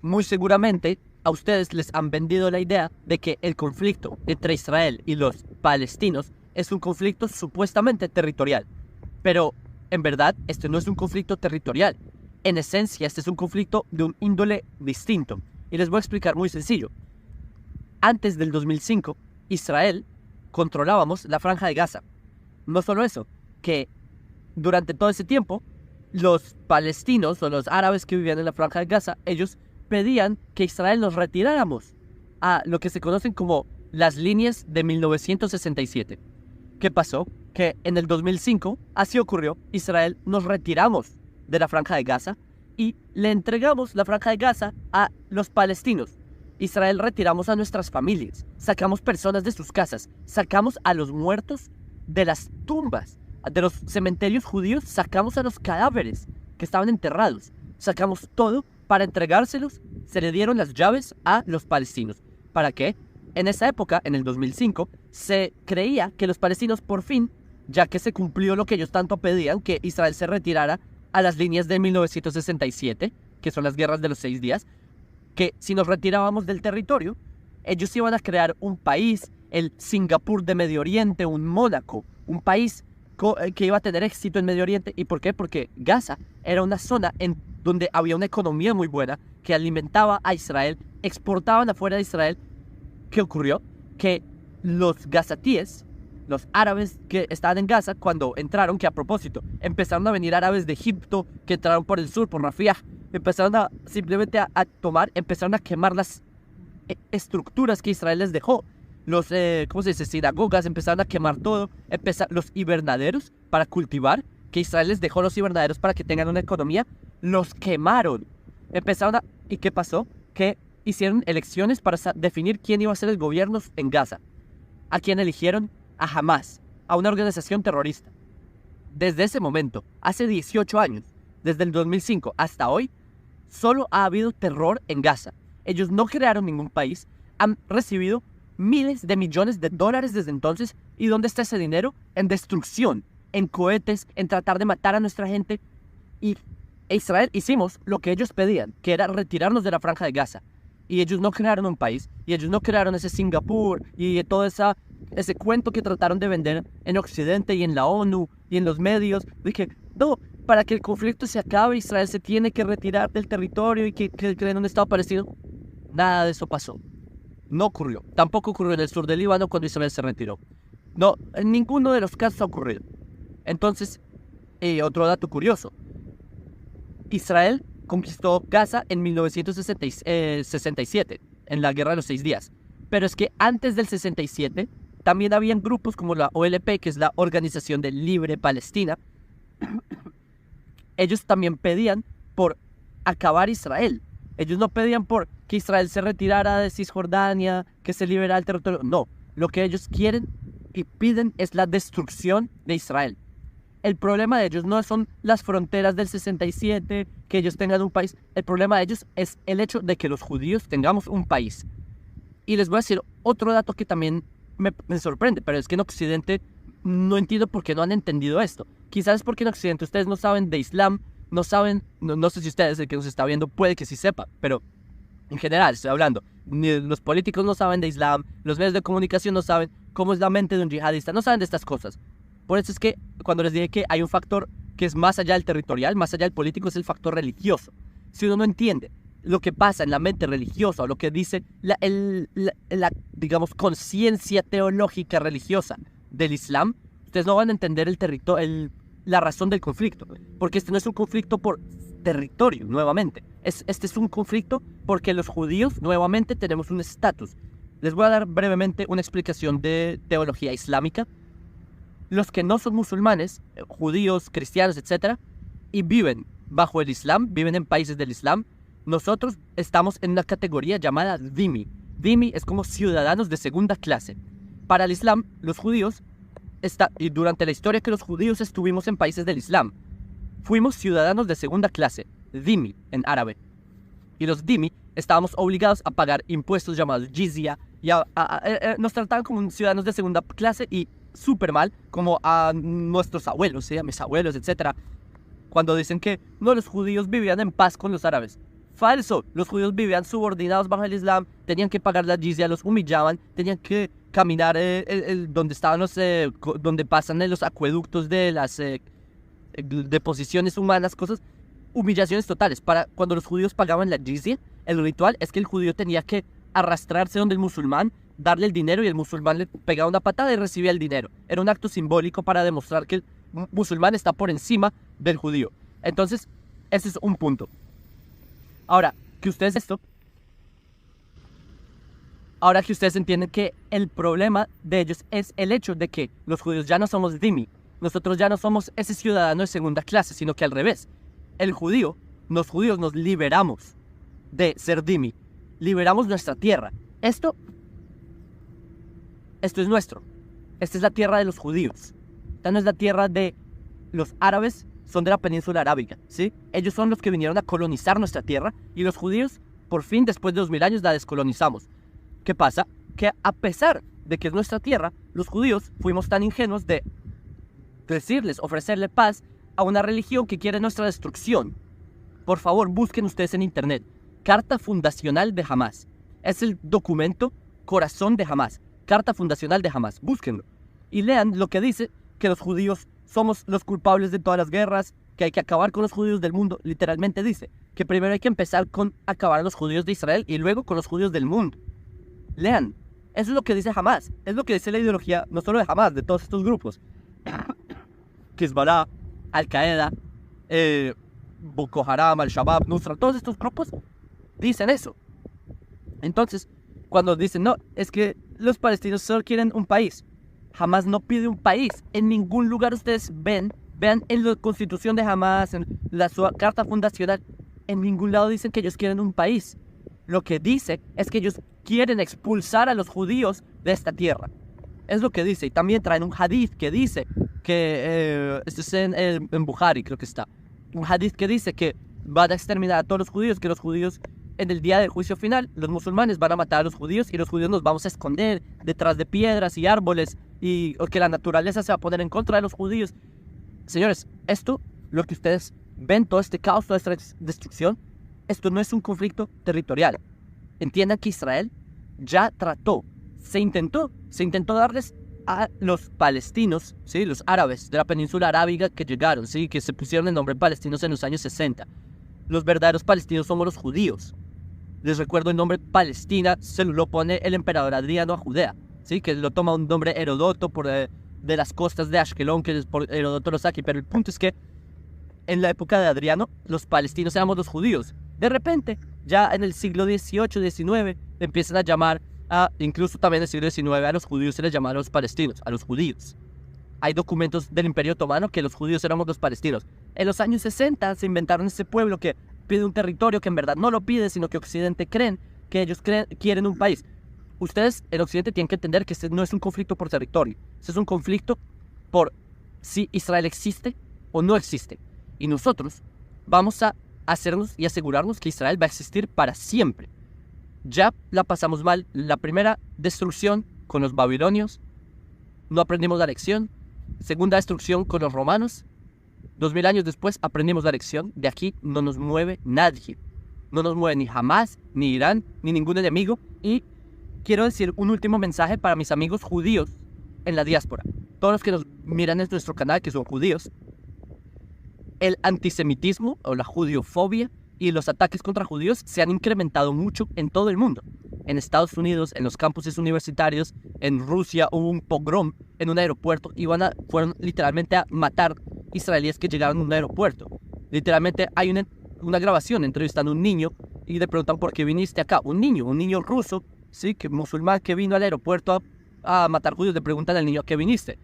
Muy seguramente a ustedes les han vendido la idea de que el conflicto entre Israel y los palestinos es un conflicto supuestamente territorial. Pero en verdad este no es un conflicto territorial. En esencia este es un conflicto de un índole distinto. Y les voy a explicar muy sencillo. Antes del 2005, Israel controlábamos la Franja de Gaza. No solo eso, que durante todo ese tiempo, los palestinos o los árabes que vivían en la Franja de Gaza, ellos pedían que Israel nos retiráramos a lo que se conocen como las líneas de 1967. ¿Qué pasó? Que en el 2005, así ocurrió, Israel nos retiramos de la Franja de Gaza y le entregamos la Franja de Gaza a los palestinos. Israel retiramos a nuestras familias, sacamos personas de sus casas, sacamos a los muertos de las tumbas, de los cementerios judíos, sacamos a los cadáveres que estaban enterrados, sacamos todo para entregárselos, se le dieron las llaves a los palestinos. ¿Para qué? En esa época, en el 2005, se creía que los palestinos por fin, ya que se cumplió lo que ellos tanto pedían, que Israel se retirara a las líneas de 1967, que son las guerras de los 6 días, que si nos retirábamos del territorio, ellos iban a crear un país, el Singapur de Medio Oriente, un Mónaco, un país que iba a tener éxito en Medio Oriente. ¿Y por qué? Porque Gaza era una zona en donde había una economía muy buena que alimentaba a Israel, exportaban afuera de Israel. ¿Qué ocurrió? Que los gazatíes, los árabes que estaban en Gaza, cuando entraron, que a propósito, empezaron a venir árabes de Egipto, que entraron por el sur, por Rafah, empezaron a simplemente a tomar, empezaron a quemar las estructuras que Israel les dejó. Los, ¿cómo se dice? Sinagogas, empezaron a quemar todo, los invernaderos para cultivar, que Israel les dejó los invernaderos para que tengan una economía, los quemaron. ¿Y qué pasó? Que hicieron elecciones para definir quién iba a ser el gobierno en Gaza. ¿A quién eligieron? A Hamas, a una organización terrorista. Desde ese momento, hace 18 años, desde el 2005 hasta hoy, solo ha habido terror en Gaza. Ellos no crearon ningún país, han recibido miles de millones de dólares desde entonces. ¿Y dónde está ese dinero? En destrucción, en cohetes, en tratar de matar a nuestra gente. Y Israel hicimos lo que ellos pedían, que era retirarnos de la Franja de Gaza. Y ellos no crearon un país, y ellos no crearon ese Singapur y todo ese cuento que trataron de vender en Occidente y en la ONU y en los medios. Dije, no, para que el conflicto se acabe, Israel se tiene que retirar del territorio y que creen un Estado palestino. Nada de eso pasó. No ocurrió. Tampoco ocurrió en el sur del Líbano cuando Israel se retiró. No, en ninguno de los casos ha ocurrido. Entonces, otro dato curioso. Israel conquistó Gaza en 1967, en la Guerra de los 6 días. Pero es que antes del 67, también habían grupos como la OLP, que es la Organización de Libre Palestina. Ellos también pedían por acabar Israel. Ellos no pedían por que Israel se retirara de Cisjordania, que se liberara el territorio. No, lo que ellos quieren y piden es la destrucción de Israel. El problema de ellos no son las fronteras del 67, que ellos tengan un país. El problema de ellos es el hecho de que los judíos tengamos un país. Y les voy a decir otro dato que también me sorprende, pero es que en Occidente no entiendo por qué no han entendido esto. Quizás es porque en Occidente ustedes no saben de Islam, no saben, no sé si ustedes, el que nos está viendo, puede que sí sepa, pero en general estoy hablando. Ni los políticos no saben de Islam, los medios de comunicación no saben cómo es la mente de un yihadista, no saben de estas cosas. Por eso es que cuando les dije que hay un factor que es más allá del territorial, más allá del político, es el factor religioso. Si uno no entiende lo que pasa en la mente religiosa, o lo que dice la digamos, conciencia teológica religiosa del Islam, ustedes no van a entender la razón del conflicto. Porque este no es un conflicto por territorio, nuevamente. Este es un conflicto porque los judíos, nuevamente, tenemos un estatus. Les voy a dar brevemente una explicación de teología islámica. Los que no son musulmanes, judíos, cristianos, etc., y viven bajo el Islam, viven en países del Islam, nosotros estamos en una categoría llamada dhimmi. Dhimmi es como ciudadanos de segunda clase. Para el Islam, los judíos, y durante la historia que los judíos estuvimos en países del Islam, fuimos ciudadanos de segunda clase, dhimmi en árabe. Y los dhimmi estábamos obligados a pagar impuestos llamados jizya, y nos trataban como ciudadanos de segunda clase y súper mal, como a nuestros abuelos, a mis abuelos, etc. Cuando dicen que no, los judíos vivían en paz con los árabes. Falso. Los judíos vivían subordinados bajo el Islam, tenían que pagar la jizya, los humillaban, tenían que caminar donde estaban donde pasan los acueductos de las deposiciones humanas, cosas, humillaciones totales. Para cuando los judíos pagaban la jizya, el ritual es que el judío tenía que arrastrarse donde el musulmán, darle el dinero y el musulmán le pegaba una patada y recibía el dinero. Era un acto simbólico para demostrar que el musulmán está por encima del judío. Entonces, ese es un punto. Ahora que ustedes entienden que el problema de ellos es el hecho de que los judíos ya no somos dhimmi. Nosotros ya no somos ese ciudadano de segunda clase, sino que al revés. Los judíos nos liberamos de ser dhimmi. Liberamos nuestra tierra. Esto es nuestro. Esta es la tierra de los judíos. Esta no es la tierra de los árabes, son de la península arábiga, ¿sí? Ellos son los que vinieron a colonizar nuestra tierra y los judíos, por fin, después de 2000 años, la descolonizamos. ¿Qué pasa? Que a pesar de que es nuestra tierra, los judíos fuimos tan ingenuos de ofrecerle paz a una religión que quiere nuestra destrucción. Por favor, busquen ustedes en internet. Carta Fundacional de Hamás. Es el documento corazón de Hamás. Carta Fundacional de Hamás. Búsquenlo. Y lean lo que dice que los judíos somos los culpables de todas las guerras, que hay que acabar con los judíos del mundo. Literalmente dice que primero hay que empezar con acabar a los judíos de Israel y luego con los judíos del mundo. Lean. Eso es lo que dice Hamás. Es lo que dice la ideología, no solo de Hamás, de todos estos grupos. Hezbollah, Al-Qaeda, Boko Haram, Al-Shabaab, Nusra, todos estos grupos dicen eso. Entonces, cuando dicen, no, es que los palestinos solo quieren un país. Hamás no pide un país. En ningún lugar ustedes vean en la constitución de Hamás, en la carta fundacional, en ningún lado dicen que ellos quieren un país. Lo que dice es que ellos quieren expulsar a los judíos de esta tierra. Es lo que dice. Y también traen un hadith que dice que, esto es en Bukhari, creo que está. Un hadith que dice que van a exterminar a todos los judíos, que los judíos en el día del juicio final, los musulmanes van a matar a los judíos y los judíos nos vamos a esconder detrás de piedras y árboles y que la naturaleza se va a poner en contra de los judíos. Señores, esto, lo que ustedes ven, todo este caos, toda esta destrucción, esto no es un conflicto territorial. Entiendan que Israel ya se intentó darles a los palestinos, ¿sí? Los árabes de la península arábiga que llegaron, ¿sí? Que se pusieron el nombre palestinos en los años 60. Los verdaderos palestinos somos los judíos. Les recuerdo el nombre Palestina, se lo pone el emperador Adriano a Judea, ¿sí? Que lo toma un nombre Heródoto de las costas de Ashkelon, que es por Heródoto lo saca. Pero el punto es que en la época de Adriano, los palestinos éramos los judíos. De repente, ya en el siglo XVIII, XIX, empiezan a llamar incluso también en el siglo XIX, a los judíos se les llama a los palestinos, a los judíos. Hay documentos del Imperio Otomano que los judíos éramos los palestinos. En los años 60 se inventaron ese pueblo que pide un territorio que en verdad no lo pide, sino que Occidente creen que ellos quieren un país. Ustedes en Occidente tienen que entender que este no es un conflicto por territorio. Este es un conflicto por si Israel existe o no existe. Y nosotros vamos a hacernos y asegurarnos que Israel va a existir para siempre. Ya la pasamos mal. La primera destrucción con los babilonios, no aprendimos la lección. Segunda destrucción con los romanos. 2000 años después aprendimos la lección. De aquí no nos mueve nadie. No nos mueve ni Hamás, ni Irán, ni ningún enemigo. Y quiero decir un último mensaje para mis amigos judíos en la diáspora. Todos los que nos miran en nuestro canal, que son judíos. El antisemitismo o la judiofobia y los ataques contra judíos se han incrementado mucho en todo el mundo. En Estados Unidos, en los campuses universitarios, en Rusia hubo un pogrom en un aeropuerto y fueron literalmente a matar israelíes que llegaron a un aeropuerto. Literalmente hay una grabación entrevistando a un niño y le preguntan por qué viniste acá. Un niño ruso, sí, que musulmán que vino al aeropuerto a matar judíos, le preguntan al niño a qué viniste.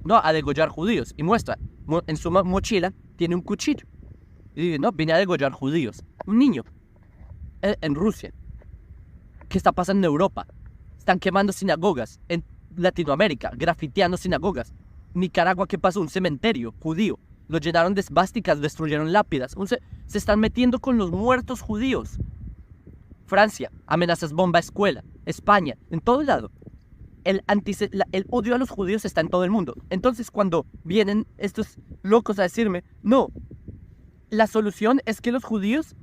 No, a degollar judíos. Y muestra, en su mochila tiene un cuchillo. Y no, vine a degollar judíos. Un niño. En Rusia. ¿Qué está pasando en Europa? Están quemando sinagogas. En Latinoamérica, grafiteando sinagogas. Nicaragua, ¿qué pasó? Un cementerio judío. Lo llenaron de esvásticas, destruyeron lápidas. Se están metiendo con los muertos judíos. Francia, amenazas bomba a escuela. España, en todo lado. El odio a los judíos está en todo el mundo. Entonces, cuando vienen estos locos a decirme, no, la solución es que los judíos